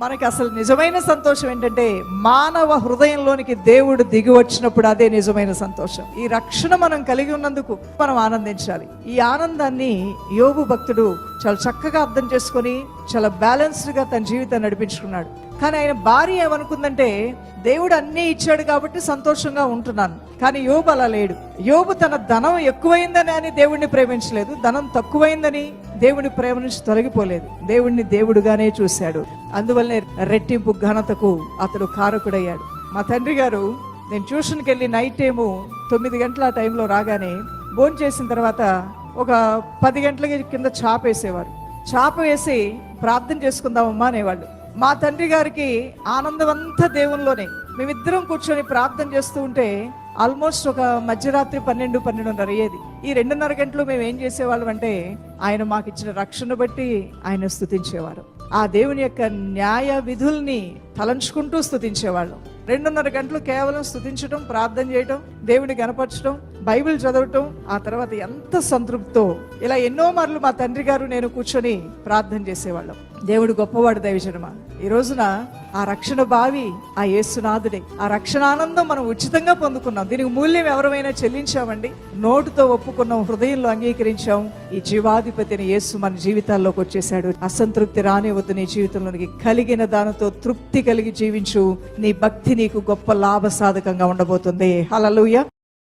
మనకి అసలు నిజమైన సంతోషం ఏంటంటే మానవ హృదయంలోనికి దేవుడు దిగి వచ్చినప్పుడు అదే నిజమైన సంతోషం. ఈ రక్షణ మనం కలిగి ఉన్నందుకు మనం ఆనందించాలి. ఈ ఆనందాన్ని యోబు భక్తుడు చాలా చక్కగా అర్థం చేసుకొని చాలా బ్యాలెన్స్డ్ గా తన జీవితాన్ని నడిపించుకున్నాడు. కానీ ఆయన భార్య ఏమనుకుందంటే, దేవుడు అన్నీ ఇచ్చాడు కాబట్టి సంతోషంగా ఉంటున్నాను. కానీ యోబు అలా లేడు. యోబు తన ధనం ఎక్కువైందని అని దేవుడిని ప్రేమించలేదు, ధనం తక్కువైందని దేవుని ప్రేమ నుంచి తొలగిపోలేదు. దేవుడిని దేవుడుగానే చూశాడు. అందువల్లనే రెట్టింపు ఘనతకు అతడు కారకుడయ్యాడు. మా తండ్రి గారు, నేను ట్యూషన్కి వెళ్ళి నైట్ టైము 9 గంటల టైంలో రాగానే భోజనం చేసిన తర్వాత ఒక 10 గంటల కింద చాప వేసేవారు. చాప వేసి ప్రార్థన చేసుకుందామమ్మా అనేవాళ్ళు. మా తండ్రి గారికి ఆనందం అంతా దేవునిలోనే. మేమిద్దరం కూర్చొని ప్రార్థన చేస్తూ ఉంటే ఆల్మోస్ట్ ఒక మధ్యరాత్రి 12:30 అయ్యేది. ఈ 2:30 గంటలు మేము ఏం చేసేవాళ్ళం అంటే, ఆయన మాకు ఇచ్చిన రక్షణ బట్టి ఆయన స్తుతించేవారు. ఆ దేవుని యొక్క న్యాయ విధుల్ని తలంచుకుంటూ స్తుతించేవాళ్ళం. 2:30 గంటలు కేవలం స్తుతించడం, ప్రార్థన చేయటం, దేవుని గణపరచడం, బైబిల్ చదవటం. ఆ తర్వాత ఎంత సంతృప్తితో ఇలా ఎన్నో మార్లు మా తండ్రి గారు నేను కూర్చొని ప్రార్థన చేసేవాళ్ళం. దేవుడు గొప్పవాడు దైవజనమా. ఈ రోజున ఆ రక్షణ బావి ఆ యేసునాథుడే. ఆ రక్షణ ఆనందం మనం ఉచితంగా పొందుకున్నాం. దీనికి మూల్యం ఎవరమైనా చెల్లించామండి? నోటుతో ఒప్పుకున్నాం, హృదయంలో అంగీకరించాం. ఈ జీవాధిపతిని యేసు మన జీవితాల్లోకి వచ్చేసాడు. అసంతృప్తి రానివద్దు నీ జీవితంలోనికి. కలిగిన దానితో తృప్తి కలిగి జీవించు. నీ భక్తి నీకు గొప్ప లాభ సాధకంగా ఉండబోతుంది. హల్లెలూయా.